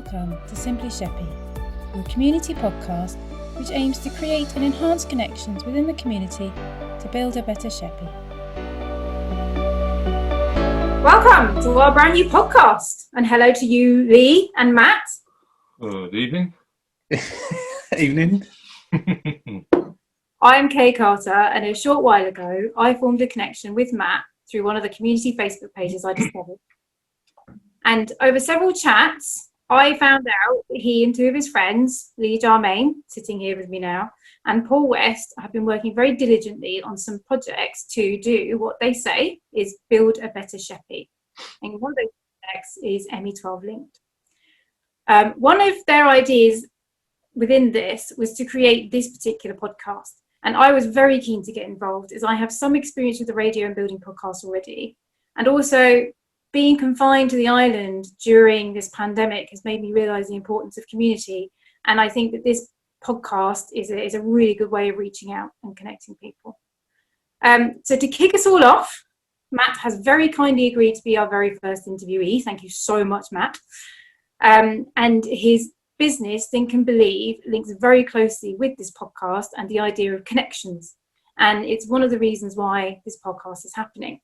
Welcome to Simply Sheppey, your community podcast which aims to create and enhance connections within the community to build a better Sheppey. Welcome to our brand new podcast, and hello to you, Lee and Matt. Good evening. Evening. I am Kay Carter, and a short while ago I formed a connection with Matt through one of the community Facebook pages I discovered. And over several chats, I found out that he and two of his friends, Lee Jarmaine, sitting here with me now, and Paul West, have been working very diligently on some projects to do what they say is build a better Sheppey. And one of those projects is ME12 Linked. One of their ideas within this was to create this particular podcast. And I was very keen to get involved, as I have some experience with the radio and building podcasts already. And also, being confined to the island during this pandemic has made me realise the importance of community. And I think that this podcast is a really good way of reaching out and connecting people. So to kick us all off, Matt has very kindly agreed to be our very first interviewee. Thank you so much, Matt. And his business, Think and Believe, links very closely with this podcast and the idea of connections. And it's one of the reasons why this podcast is happening.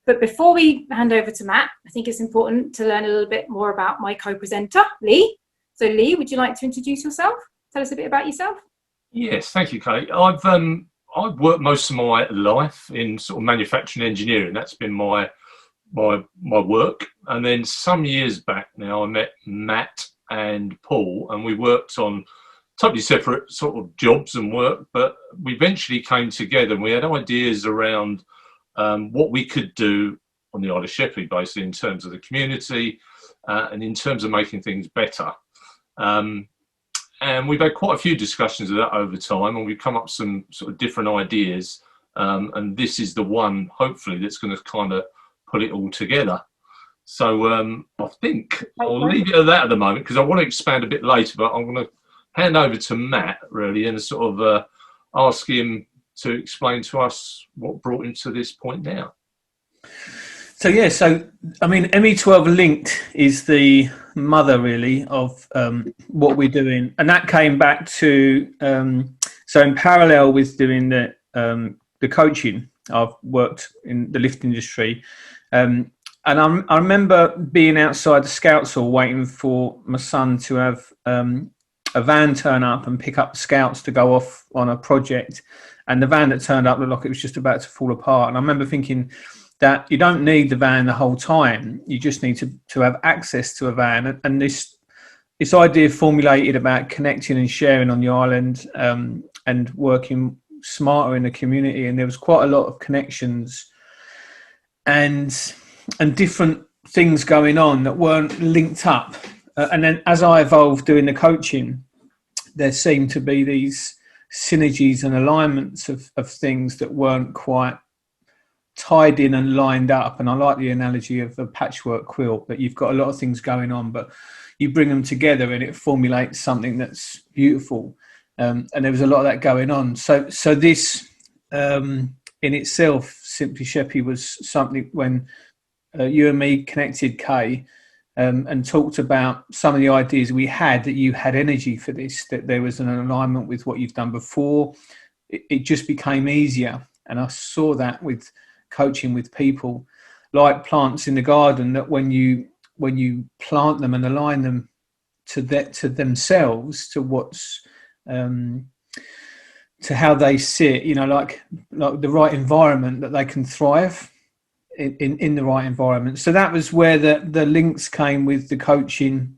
But before we hand over to Matt, I think it's important to learn a little bit more about my co-presenter, Lee. So Lee, would you like to introduce yourself? Tell us a bit about yourself. Yes, thank you, Kate. I've worked most of my life in sort of manufacturing engineering. That's been my work. And then some years back now, I met Matt and Paul, and we worked on totally separate sort of jobs and work, but we eventually came together and we had ideas around what we could do on the Isle of Sheppey, basically in terms of the community and in terms of making things better. And we've had quite a few discussions of that over time, and we've come up with some sort of different ideas. And this is the one, hopefully, that's going to kind of put it all together. So I think I'll leave it at that at the moment, because I want to expand a bit later, but I'm going to hand over to Matt, really, and sort of ask him to explain to us what brought him to this point now. So ME12 Linked is the mother, really, of what we're doing, and that came back to so in parallel with doing the coaching. I've worked in the lift industry, and I remember being outside the Scouts Hall waiting for my son to have a van turn up and pick up the Scouts to go off on a project. And the van that turned up looked like it was just about to fall apart. And I remember thinking that you don't need the van the whole time. You just need to have access to a van. And this idea formulated about connecting and sharing on the island and working smarter in the community. And there was quite a lot of connections and different things going on that weren't linked up. And then as I evolved doing the coaching, there seemed to be these synergies and alignments of things that weren't quite tied in and lined up. And I like the analogy of a patchwork quilt, that you've got a lot of things going on, but you bring them together and it formulates something that's beautiful. And there was a lot of that going on. So this in itself, Simply Sheppey, was something when you and me connected, Kay, and talked about some of the ideas we had, that you had energy for this, that there was an alignment with what you've done before. It just became easier. And I saw that with coaching with people, like plants in the garden, that when you plant them and align them to themselves, to what's to how they sit, like the right environment, that they can thrive in the right environment. So that was where the links came with the coaching,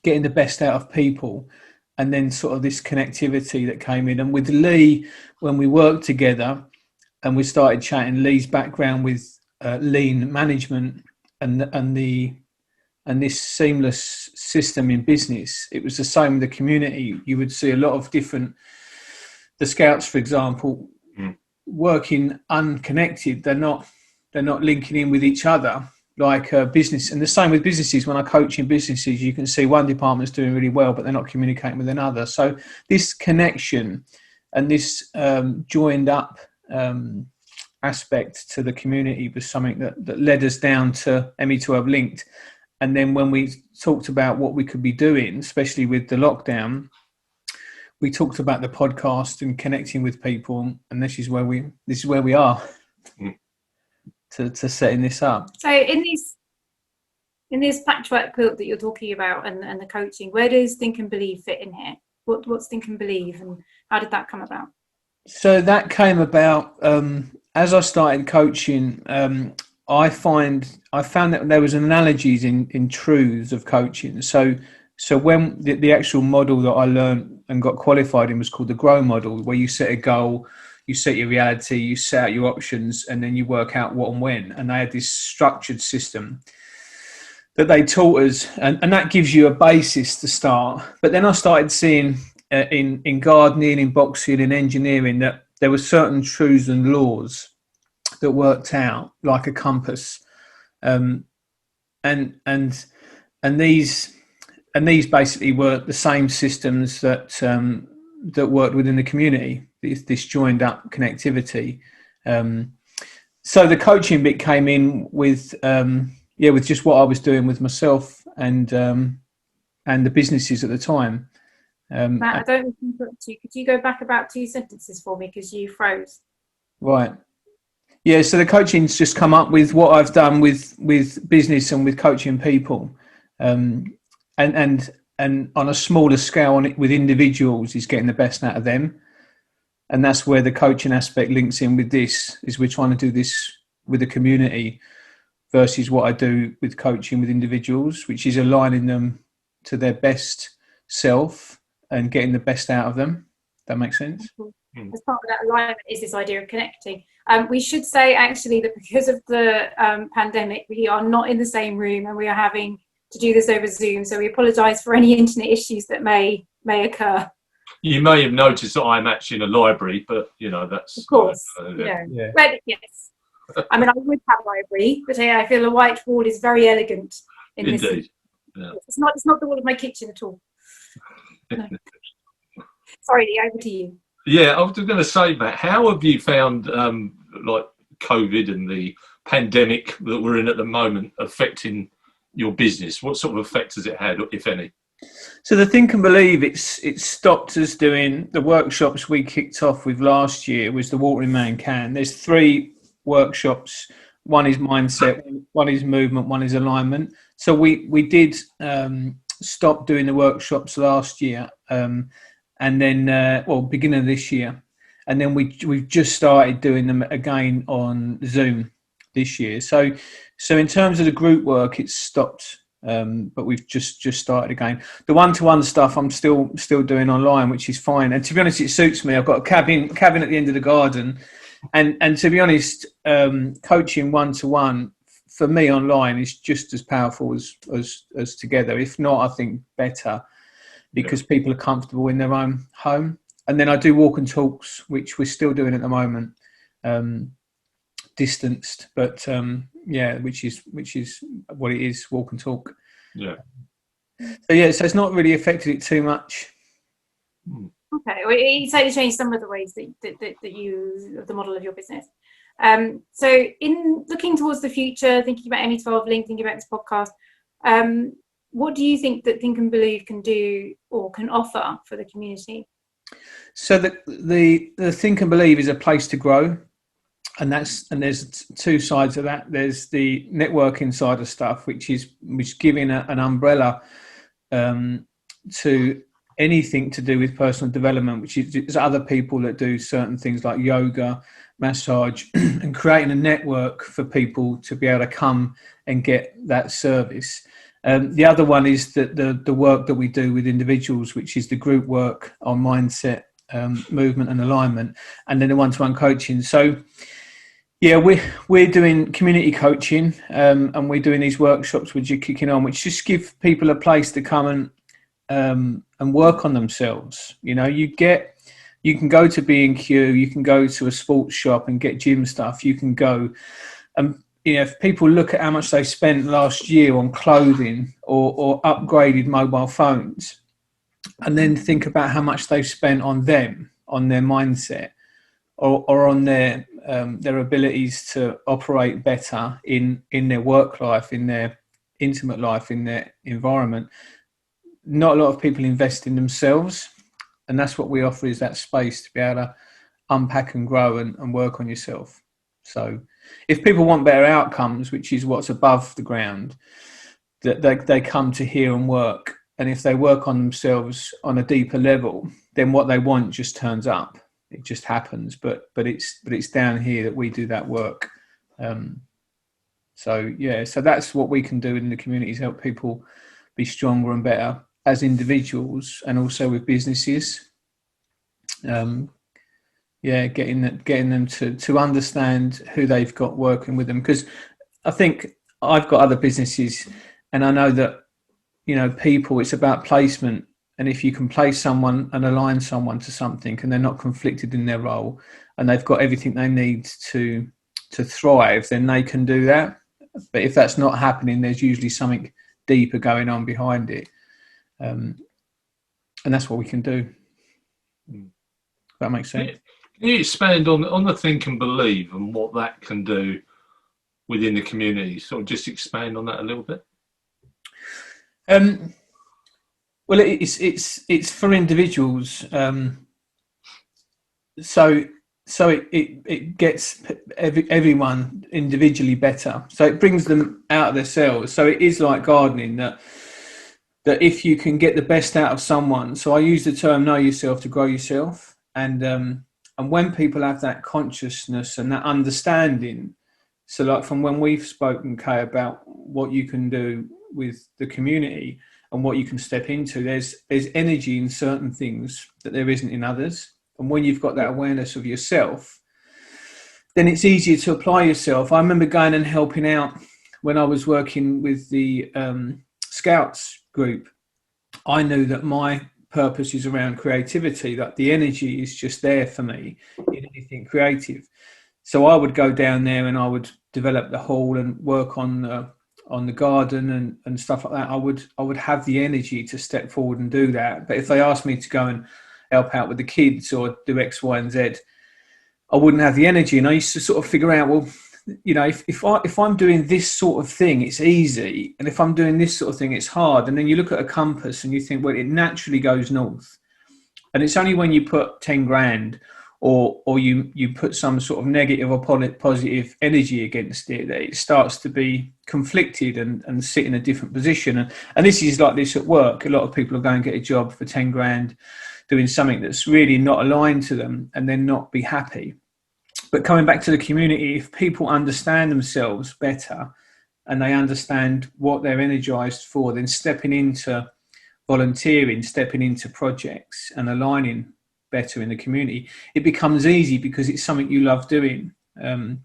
getting the best out of people, and then sort of this connectivity that came in. And with Lee, when we worked together and we started chatting, Lee's background with lean management and this seamless system in business, it was the same with the community. You would see a lot of the Scouts, for example, working unconnected. They're not linking in with each other like business. And the same with businesses. When I coach in businesses, you can see one department's doing really well, but they're not communicating with another. So this connection and this joined up aspect to the community was something that led us down to ME12 Linked. and then when we talked about what we could be doing, especially with the lockdown, we talked about the podcast and connecting with people, and this is where we are to setting this up. So in this patchwork quilt that you're talking about and the coaching, where does Think and Believe fit in here? What's Think and Believe, and how did that come about? So that came about as I started coaching. I found that there was analogies in truths of coaching. So when the actual model that I learned and got qualified in was called the GROW model, where you set a goal, you set your reality, you set out your options, and then you work out what and when. And they had this structured system that they taught us, and that gives you a basis to start. But then I started seeing in gardening, in boxing, in engineering, that there were certain truths and laws that worked out like a compass, and these basically were the same systems that worked within the community. This joined up connectivity. So the coaching bit came in with just what I was doing with myself and the businesses at the time. Matt, I don't interrupt you. Could you go back about 2 sentences for me, because you froze? Right. Yeah, so the coaching's just come up with what I've done with business and with coaching people, and on a smaller scale with individuals is getting the best out of them, and that's where the coaching aspect links in with this. Is we're trying to do this with the community versus what I do with coaching with individuals, which is aligning them to their best self and getting the best out of them. That makes sense? As part of that alignment is this idea of connecting. We should say actually that because of the pandemic, we are not in the same room and we are having to do this over Zoom. So we apologise for any internet issues that may occur. You may have noticed that I'm actually in a library, but that's... Of course, yeah. But, yes. I mean, I would have a library, but I feel a whiteboard is very elegant in Indeed. this. Yeah. It's not the wall of my kitchen at all. No. Sorry, Lee, over to you. Yeah, I was going to say, Matt, how have you found like COVID and the pandemic that we're in at the moment affecting your business? What sort of effect has it had, if any? So the Think and Believe, it's stopped us doing the workshops we kicked off with last year. Was the Watering Man Can. There's 3 workshops. One is mindset, one is movement, one is alignment. So we did stop doing the workshops last year, and then beginning of this year, and then we've just started doing them again on Zoom this year. So in terms of the group work, it's stopped, but we've just started again. The one-to-one stuff I'm still doing online, which is fine. And to be honest, it suits me. I've got a cabin at the end of the garden, and to be honest, coaching one-to-one for me online is just as powerful as together. If not, I think better, because people are comfortable in their own home. And then I do walk and talks, which we're still doing at the moment, distanced, but which is what it is, walk and talk. Yeah. So it's not really affected it too much. Okay, well, you certainly changed some of the ways that you the model of your business. So in looking towards the future, thinking about ME12 Linked, thinking about this podcast, what do you think that Think and Believe can do or can offer for the community? So the Think and Believe is a place to grow, and there's 2 sides of that. There's the networking side of stuff, which is giving an umbrella to anything to do with personal development, which is other people that do certain things like yoga, massage, and creating a network for people to be able to come and get that service. The other one is the work that we do with individuals, which is the group work on mindset, movement and alignment, and then the one-to-one coaching. So we're doing community coaching, and we're doing these workshops which are kicking on, which just give people a place to come and work on themselves. You can go to B&Q, you can go to a sports shop and get gym stuff. You can go, if people look at how much they spent last year on clothing or upgraded mobile phones, and then think about how much they've spent on them, on their mindset, or on their abilities to operate better in their work life, in their intimate life in their environment, not a lot of people invest in themselves, and that's what we offer, is that space to be able to unpack and grow and work on yourself. So if people want better outcomes, which is what's above the ground, that they come to here and work. And if they work on themselves on a deeper level, then what they want just turns up. It just happens. But it's down here that we do that work. So that's what we can do in the community, is help people be stronger and better as individuals, and also with businesses. Getting them to understand who they've got working with them. Because I think I've got other businesses, and I know that, people, it's about placement. And if you can place someone and align someone to something, and they're not conflicted in their role, and they've got everything they need to thrive, then they can do that. But if that's not happening, there's usually something deeper going on behind it. And that's what we can do. That makes sense. Can you expand on the think and believe and what that can do within the community? Sort of just expand on that a little bit. Well, it's for individuals. So it gets everyone individually better. So it brings them out of their cells. So it is like gardening, that if you can get the best out of someone. So I use the term know yourself to grow yourself. And when people have that consciousness and that understanding, so like from when we've spoken, Kay, about what you can do with the community and what you can step into, there's energy in certain things that there isn't in others. And when you've got that awareness of yourself, then it's easier to apply yourself. I remember going and helping out when I was working with the Scouts group. I knew that my purpose is around creativity, that the energy is just there for me in anything creative. So I would go down there and I would develop the hall and work on the garden and stuff like that. I would have the energy to step forward and do that. But if they asked me to go and help out with the kids or do X, Y, and Z, I wouldn't have the energy. And I used to sort of figure out, well, if I'm doing this sort of thing, it's easy. And if I'm doing this sort of thing, it's hard. And then you look at a compass and you think, well, it naturally goes north. And it's only when you put 10 grand or you put some sort of negative or positive energy against it that it starts to be conflicted and sit in a different position. And this is like this at work. A lot of people are going to get a job for 10 grand doing something that's really not aligned to them and then not be happy. But coming back to the community, if people understand themselves better and they understand what they're energized for, then stepping into volunteering, stepping into projects and aligning better in the community, it becomes easy because it's something you love doing. And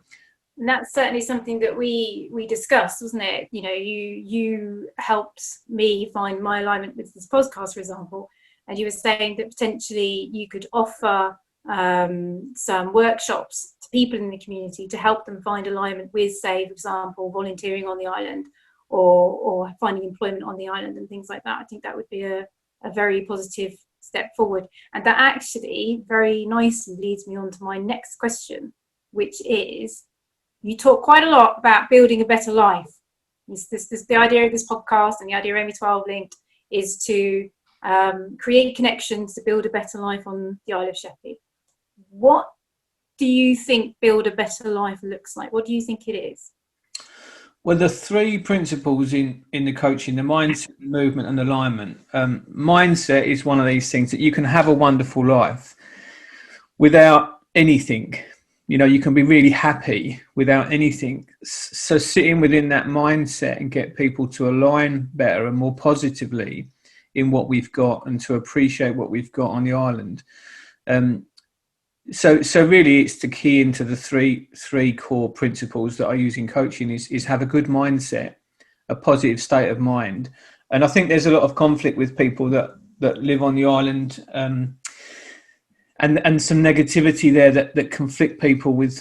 that's certainly something that we discussed, wasn't it? You helped me find my alignment with this podcast, for example, and you were saying that potentially you could offer some workshops to people in the community to help them find alignment with, say, for example, volunteering on the island or finding employment on the island and things like that. I think that would be a very positive step forward. And that actually very nicely leads me on to my next question, which is, you talk quite a lot about building a better life. The idea of this podcast and the idea of ME12 Linked is to create connections to build a better life on the Isle of Sheppey. What do you think build a better life looks like? What do you think it is? Well, the three principles in the coaching, the mindset, movement and alignment. Mindset is one of these things that you can have a wonderful life without anything. You can be really happy without anything. So sitting within that mindset and get people to align better and more positively in what we've got and to appreciate what we've got on the island. So really it's the key into the three core principles that I use in coaching is have a good mindset, a positive state of mind. And I think there's a lot of conflict with people that live on the island and some negativity there that conflict people with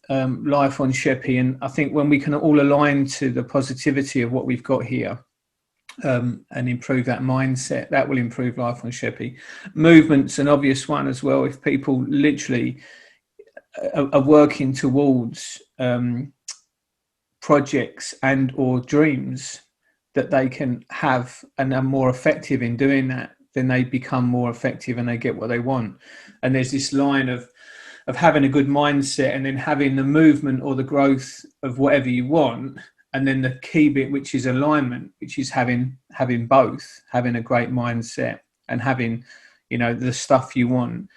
life on Sheppey. And I think when we can all align to the positivity of what we've got here, and improve that mindset, that will improve life on Sheppey. Movement's an obvious one as well. If people literally are working towards projects and or dreams that they can have and are more effective in doing that, then they become more effective and they get what they want. And there's this line of having a good mindset and then having the movement or the growth of whatever you want. And then the key bit, which is alignment, which is having both, having a great mindset and having, the stuff you want.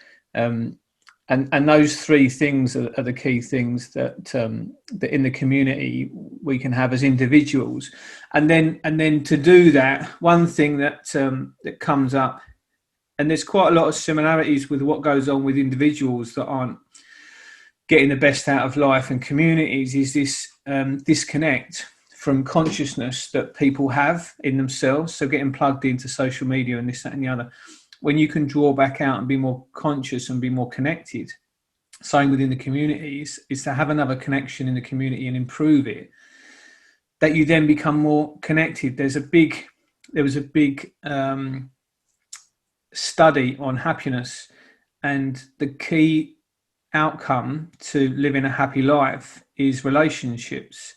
And those three things are the key things that in the community we can have as individuals. And then to do that, one thing that comes up, and there's quite a lot of similarities with what goes on with individuals that aren't getting the best out of life and communities, is this disconnect from consciousness that people have in themselves. So getting plugged into social media and this, that and the other. When you can draw back out and be more conscious and be more connected, same within the communities, is to have another connection in the community and improve it, that you then become more connected. There was a big study on happiness, and the key outcome to living a happy life is relationships,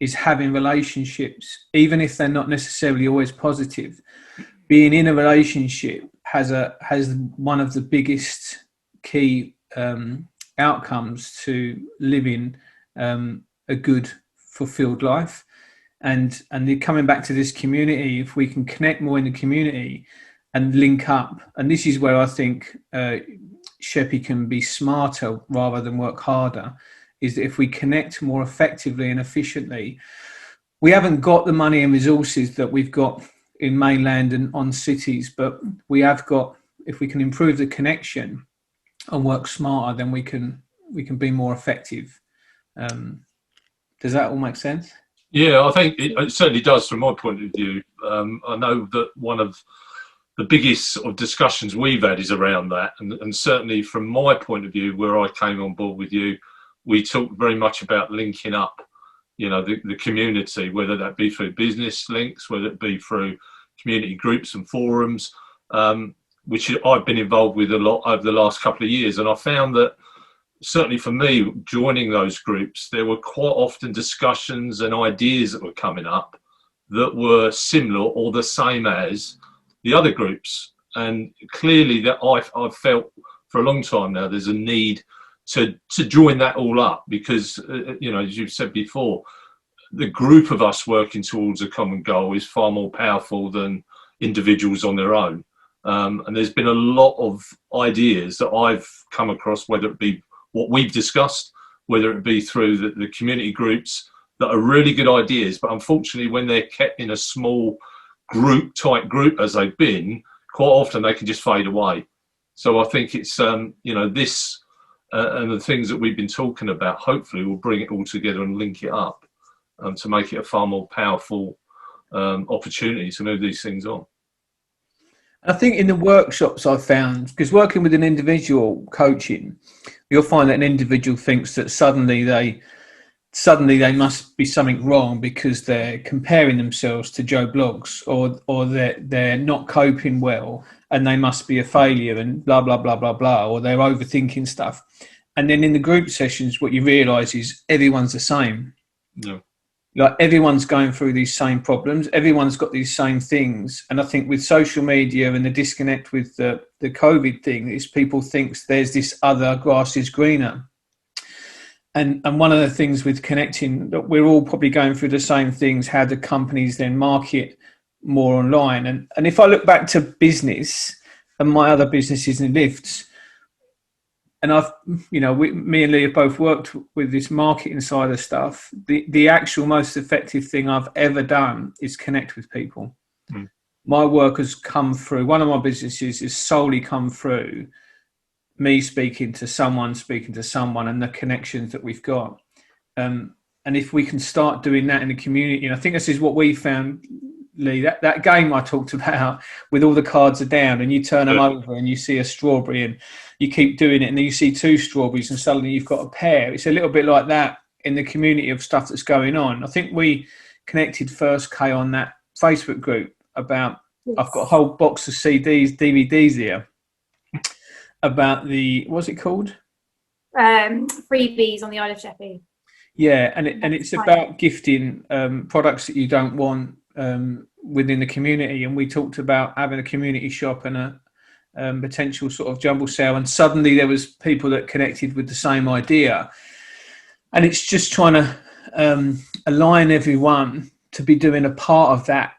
is having relationships, even if they're not necessarily always positive. Being in a relationship has one of the biggest key outcomes to living a good, fulfilled life. And coming back to this community, if we can connect more in the community and link up, and this is where I think Sheppey can be smarter rather than work harder, is that if we connect more effectively and efficiently, we haven't got the money and resources that we've got in mainland and on cities, but we have got, if we can improve the connection and work smarter, then we can be more effective. Does that all make sense? Yeah, I think it certainly does from my point of view. I know that one of the biggest sort of discussions we've had is around that, and certainly from my point of view, where I came on board with you, we talked very much about linking up, the community, whether that be through business links, whether it be through community groups and forums, which I've been involved with a lot over the last couple of years. And I found that certainly for me, joining those groups, there were quite often discussions and ideas that were coming up that were similar or the same as the other groups. And clearly that I've felt for a long time now, there's a need to join that all up, because, as you've said before, the group of us working towards a common goal is far more powerful than individuals on their own. And there's been a lot of ideas that I've come across, whether it be what we've discussed, whether it be through the community groups, that are really good ideas. But unfortunately, when they're kept in a small tight group as they've been, quite often they can just fade away. So I think it's, this and the things that we've been talking about, hopefully will bring it all together and link it up to make it a far more powerful opportunity to move these things on. I think in the workshops I've found, because working with an individual coaching, you'll find that an individual thinks that suddenly they must be something wrong because they're comparing themselves to Joe Blogs, or they're not coping well and they must be a failure and blah, blah, blah, blah, blah, or they're overthinking stuff. And then in the group sessions, what you realise is everyone's the same. No. Like everyone's going through these same problems. Everyone's got these same things. And I think with social media and the disconnect with the COVID thing is people think there's this other grass is greener. And one of the things with connecting, that we're all probably going through the same things, how do companies then market more online? And if I look back to business and my other businesses in lifts, and me and Lee have both worked with this marketing side of stuff. The actual most effective thing I've ever done is connect with people. Mm. My work has come through, one of my businesses is solely come through me speaking to someone, and the connections that we've got. And if we can start doing that in the community, and I think this is what we found, Lee, that game I talked about with all the cards are down and you turn them over and you see a strawberry and you keep doing it and then you see two strawberries and suddenly you've got a pear. It's a little bit like that in the community of stuff that's going on. I think we connected first, Kay, on that Facebook group about, yes. I've got a whole box of CDs, DVDs here about what's it called? Freebies on the Isle of Sheppey. Yeah, and it's about gifting products that you don't want within the community. And we talked about having a community shop and a potential sort of jumble sale, and suddenly there was people that connected with the same idea. And it's just trying to align everyone to be doing a part of that,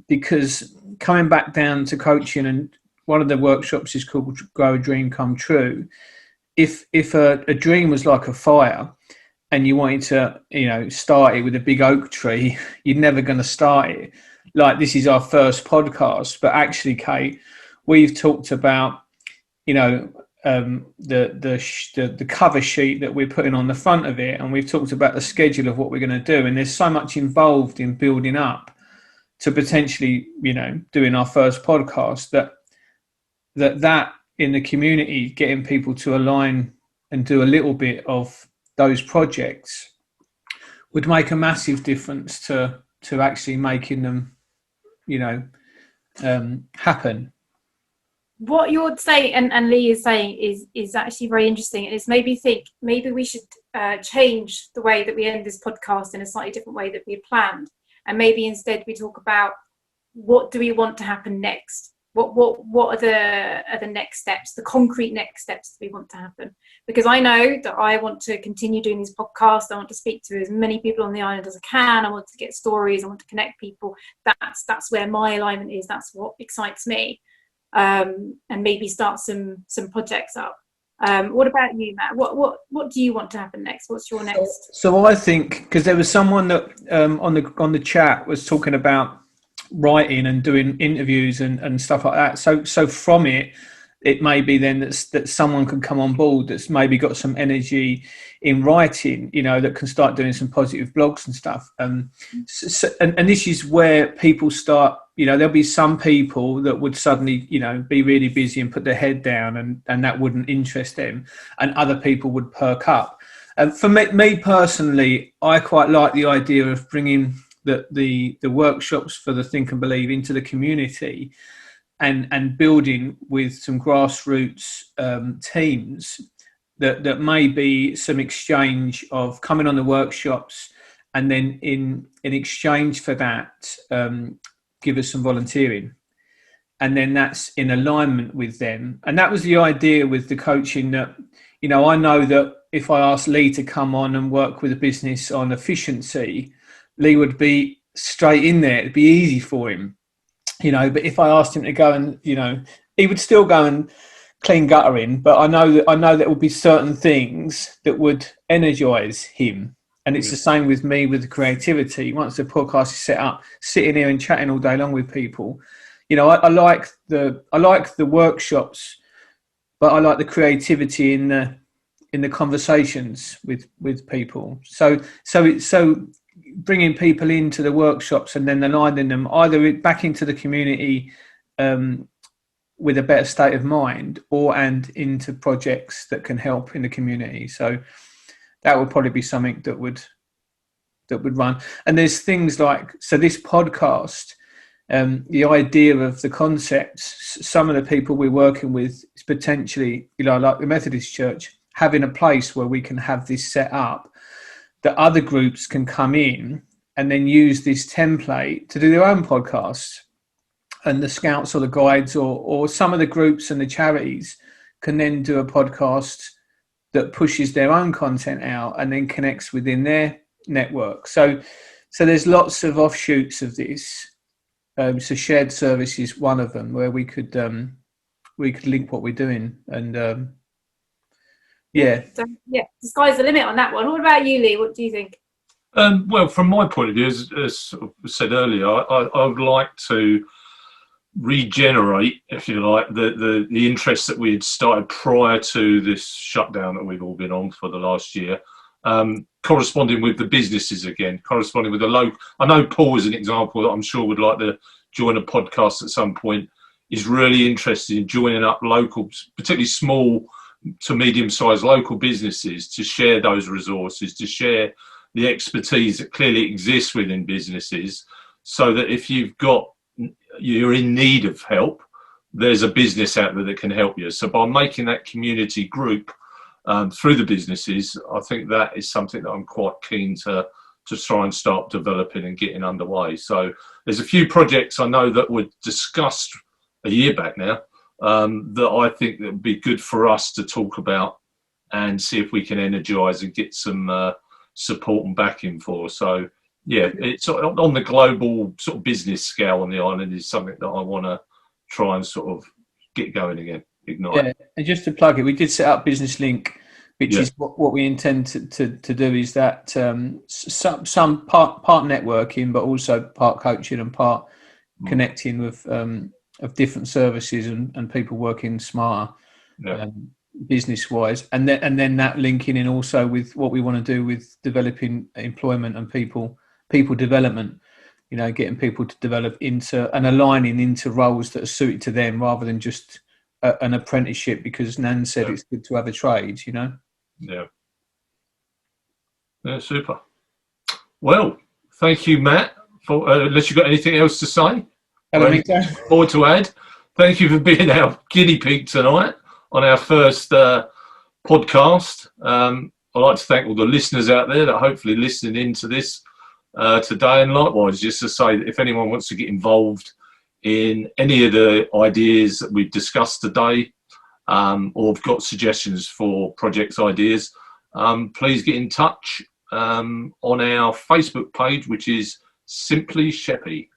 because coming back down to coaching, and one of the workshops is called Grow a Dream Come True. If a dream was like a fire and you wanted to, start it with a big oak tree, you're never going to start it. Like, this is our first podcast, but actually, Kate, we've talked about, the cover sheet that we're putting on the front of it, and we've talked about the schedule of what we're going to do. And there's so much involved in building up to potentially, doing our first podcast, that in the community, getting people to align and do a little bit of those projects would make a massive difference to actually making them, happen. What you're saying, and Lee is saying, is actually very interesting. And it's made me think maybe we should change the way that we end this podcast in a slightly different way that we had planned. And maybe instead we talk about, what do we want to happen next? What are the next steps, the concrete next steps that we want to happen? Because I know that I want to continue doing these podcasts. I want to speak to as many people on the island as I can. I want to get stories. I want to connect people. That's where my alignment is. That's what excites me. And maybe start some projects up. What about you, Matt? What do you want to happen next? What's your next? So I think, because there was someone that on the chat was talking about writing and doing interviews and stuff like that. So from it may be then that someone can come on board that's maybe got some energy in writing, that can start doing some positive blogs and stuff. And this is where people start, there'll be some people that would suddenly, be really busy and put their head down, and that wouldn't interest them, and other people would perk up. For me personally, I quite like the idea of bringing the workshops for the Think and Believe into the community, and building with some grassroots teams that may be some exchange of coming on the workshops, and then in exchange for that, give us some volunteering. And then that's in alignment with them. And that was the idea with the coaching, that, I know that if I asked Lee to come on and work with a business on efficiency, Lee would be straight in there. It'd be easy for him. But if I asked him to go and, he would still go and clean guttering, but I know that there would be certain things that would energize him. And it's the same with me with the creativity. Once the podcast is set up, sitting here and chatting all day long with people, I like the workshops, but I like the creativity in the conversations with people. So bringing people into the workshops and then aligning them either back into the community with a better state of mind, and into projects that can help in the community. So that would probably be something that would run. And there's things like, so this podcast, the idea of the concepts, some of the people we're working with is potentially, like the Methodist Church, having a place where we can have this set up, that other groups can come in and then use this template to do their own podcasts. And the Scouts or the Guides or some of the groups and the charities can then do a podcast that pushes their own content out and then connects within their network. So there's lots of offshoots of this. So shared service is one of them, where we could link what we're doing. And So, the sky's the limit on that one. What about you, Lee? What do you think? Well, from my point of view, as said earlier, I would like to regenerate, if you like, the interest that we had started prior to this shutdown that we've all been on for the last year, corresponding with the businesses again, corresponding with the local. I know Paul is an example that I'm sure would like to join a podcast at some point, is really interested in joining up local, particularly small to medium-sized local businesses, to share those resources, to share the expertise that clearly exists within businesses, so that if you're in need of help, there's a business out there that can help you. So by making that community group, through the businesses, I think that is something that I'm quite keen to try and start developing and getting underway. So there's a few projects I know that were discussed a year back now that I think that would be good for us to talk about and see if we can energise and get some support and backing for. So yeah, it's on the global sort of business scale on the island is something that I want to try and sort of get going again, ignite. Yeah, and just to plug it, we did set up Business Link, which is what we intend to do is that some part networking, but also part coaching and part connecting with of different services and people working smarter business wise, and then that linking in also with what we want to do with developing employment and people development. You know, getting people to develop into and aligning into roles that are suited to them rather than just an apprenticeship, because Nan said it's good to have a trade, you know. Yeah, super. Well, thank you, Matt, for unless you've got anything else to say or to add. Thank you for being our guinea pig tonight on our first podcast. I'd like to thank all the listeners out there that are hopefully listening into this today, and likewise just to say that if anyone wants to get involved in any of the ideas that we've discussed today, or have got suggestions for projects ideas, please get in touch on our Facebook page, which is Simply Sheppey.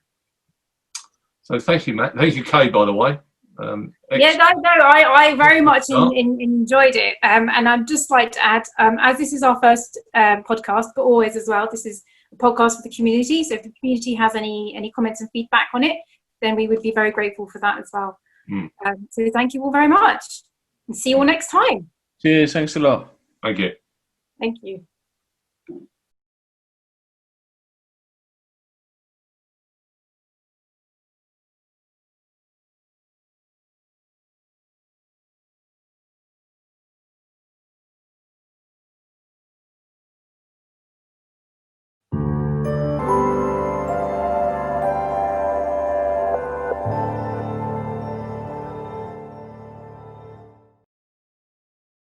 So thank you, Matt. Thank you, Kay, by the way. I very much enjoyed it, and I'd just like to add, as this is our first podcast, but always as well, this is a podcast for the community, so if the community has any comments and feedback on it, then we would be very grateful for that as well. So thank you all very much, and see you all next time. Cheers, thanks a lot. Thank you. Thank you.